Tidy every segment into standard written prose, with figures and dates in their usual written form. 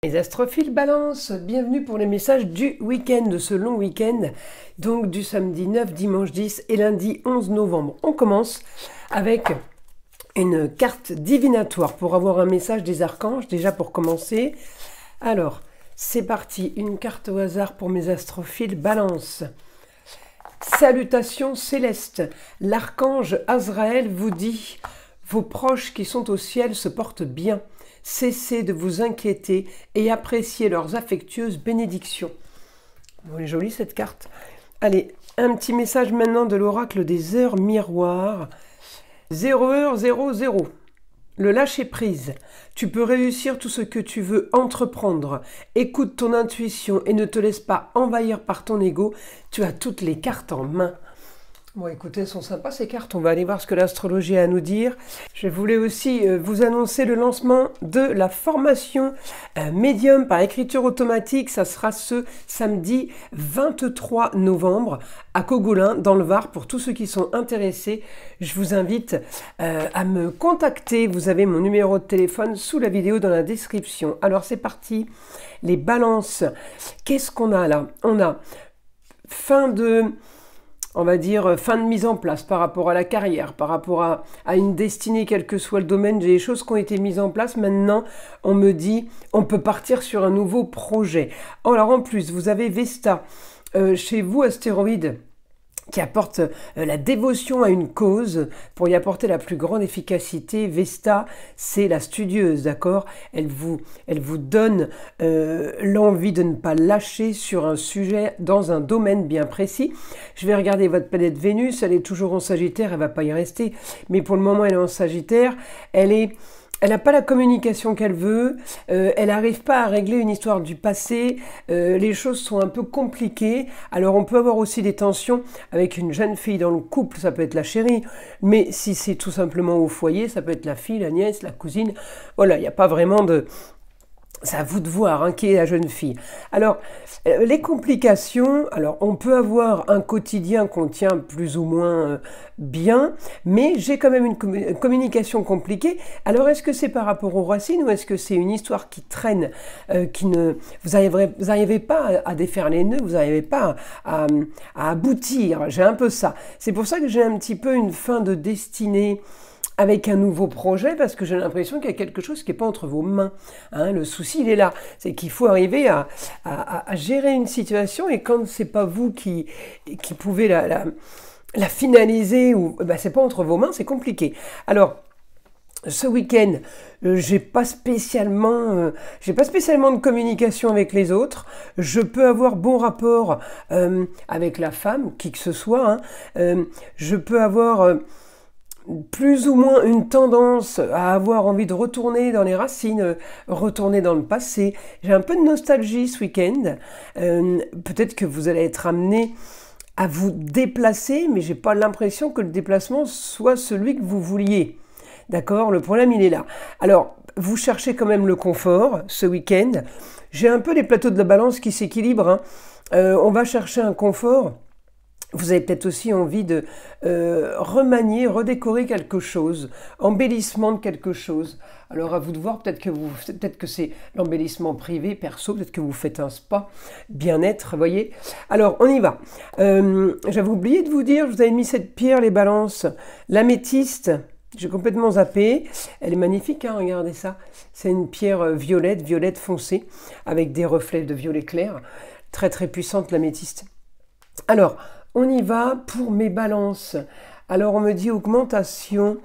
Les astrophiles Balance, bienvenue pour les messages du week-end, de ce long week-end, donc du samedi 9, dimanche 10 et lundi 11 novembre. On commence avec une carte divinatoire pour avoir un message des archanges, déjà pour commencer. Alors, c'est parti, une carte au hasard pour mes astrophiles Balance. Salutations célestes, l'archange Azraël vous dit « Vos proches qui sont au ciel se portent bien ». Cessez de vous inquiéter et appréciez leurs affectueuses bénédictions. Bon, elle est jolie cette carte. Allez, un petit message maintenant de l'oracle des heures miroirs. 0h00. Le lâcher-prise. Tu peux réussir tout ce que tu veux entreprendre. Écoute ton intuition et ne te laisse pas envahir par ton ego. Tu as toutes les cartes en main. Bon, écoutez, elles sont sympas ces cartes, on va aller voir ce que l'astrologie a à nous dire. Je voulais aussi vous annoncer le lancement de la formation médium par écriture automatique. Ça sera ce samedi 23 novembre à Cogolin, dans le Var. Pour tous ceux qui sont intéressés, je vous invite à me contacter. Vous avez mon numéro de téléphone sous la vidéo dans la description. Alors c'est parti, les balances. Qu'est-ce qu'on a là? On a on va dire, fin de mise en place par rapport à la carrière, par rapport à une destinée, quel que soit le domaine. J'ai des choses qui ont été mises en place. Maintenant, on me dit, on peut partir sur un nouveau projet. Alors en plus, vous avez Vesta, chez vous, astéroïde, qui apporte la dévotion à une cause pour y apporter la plus grande efficacité. Vesta, c'est la studieuse, d'accord? Elle vous donne l'envie de ne pas lâcher sur un sujet dans un domaine bien précis. Je vais regarder votre planète Vénus, elle est toujours en Sagittaire, elle va pas y rester, mais pour le moment elle est en Sagittaire. Elle n'a pas la communication qu'elle veut, elle n'arrive pas à régler une histoire du passé, les choses sont un peu compliquées. Alors on peut avoir aussi des tensions avec une jeune fille dans le couple, ça peut être la chérie, mais si c'est tout simplement au foyer, ça peut être la fille, la nièce, la cousine. Voilà, il n'y a pas vraiment de... C'est à vous de voir, hein, qui est la jeune fille. Alors, les complications, alors on peut avoir un quotidien qu'on tient plus ou moins bien, mais j'ai quand même une communication compliquée. Alors, est-ce que c'est par rapport aux racines ou est-ce que c'est une histoire qui traîne, vous n'arrivez pas à défaire les nœuds, vous n'arrivez pas à aboutir? J'ai un peu ça. C'est pour ça que j'ai un petit peu une fin de destinée avec un nouveau projet, parce que j'ai l'impression qu'il y a quelque chose qui n'est pas entre vos mains. Hein, le souci, il est là. C'est qu'il faut arriver à gérer une situation, et quand c'est pas vous qui pouvez la finaliser, ou bah, c'est pas entre vos mains, c'est compliqué. Alors, ce week-end, j'ai pas spécialement de communication avec les autres. Je peux avoir bon rapport avec la femme, qui que ce soit. Hein. Je peux avoir... plus ou moins une tendance à avoir envie de retourner dans les racines, retourner dans le passé. J'ai un peu de nostalgie ce week-end. Peut-être que vous allez être amené à vous déplacer, mais j'ai pas l'impression que le déplacement soit celui que vous vouliez. D'accord? Le problème, il est là. Alors, vous cherchez quand même le confort ce week-end. J'ai un peu les plateaux de la balance qui s'équilibrent. Hein. On va chercher un confort. Vous avez peut-être aussi envie de remanier, redécorer quelque chose, embellissement de quelque chose. Alors à vous de voir, peut-être que c'est l'embellissement privé, perso, peut-être que vous faites un spa, bien-être, voyez. Alors on y va. J'avais oublié de vous dire, je vous avais mis cette pierre, les balances, l'améthyste. J'ai complètement zappé. Elle est magnifique, hein, regardez ça. C'est une pierre violette foncée, avec des reflets de violet clair. Très très puissante, l'améthyste. Alors, on y va pour mes balances. Alors, on me dit augmentation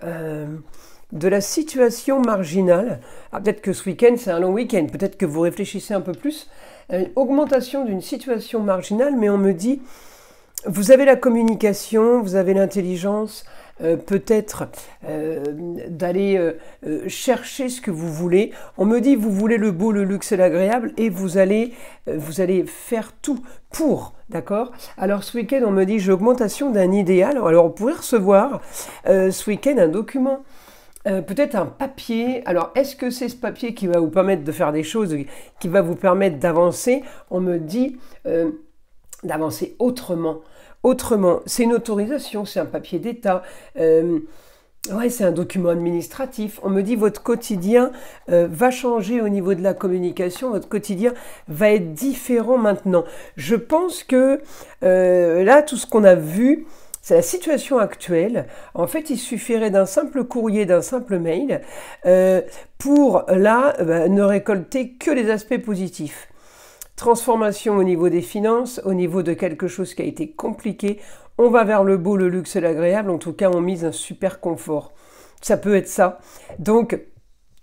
de la situation marginale. Ah, peut-être que ce week-end, c'est un long week-end. Peut-être que vous réfléchissez un peu plus. Augmentation d'une situation marginale, mais on me dit, vous avez la communication, vous avez l'intelligence, peut-être d'aller chercher ce que vous voulez. On me dit, vous voulez le beau, le luxe et l'agréable, et vous allez faire tout pour, d'accord? Alors ce week-end, on me dit, j'ai augmentation d'un idéal. Alors on pourrait recevoir ce week-end un document, peut-être un papier. Alors est-ce que c'est ce papier qui va vous permettre de faire des choses, qui va vous permettre d'avancer? On me dit d'avancer autrement. Autrement, c'est une autorisation, c'est un papier d'État. Ouais, c'est un document administratif. On me dit votre quotidien va changer au niveau de la communication, votre quotidien va être différent maintenant. Je pense que là, tout ce qu'on a vu, c'est la situation actuelle. En fait, il suffirait d'un simple courrier, d'un simple mail pour là ne récolter que les aspects positifs. Transformation au niveau des finances, au niveau de quelque chose qui a été compliqué. On va vers le beau, le luxe et l'agréable. En tout cas, on mise un super confort. Ça peut être ça. Donc,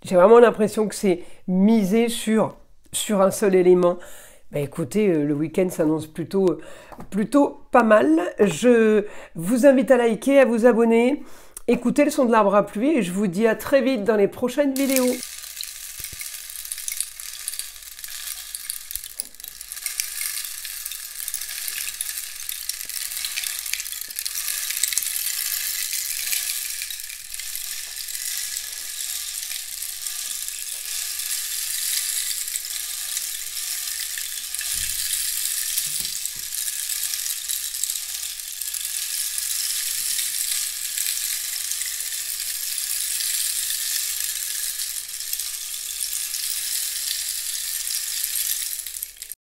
j'ai vraiment l'impression que c'est misé sur un seul élément. Ben écoutez, le week-end s'annonce plutôt pas mal. Je vous invite à liker, à vous abonner. Écoutez le son de l'arbre à pluie et je vous dis à très vite dans les prochaines vidéos.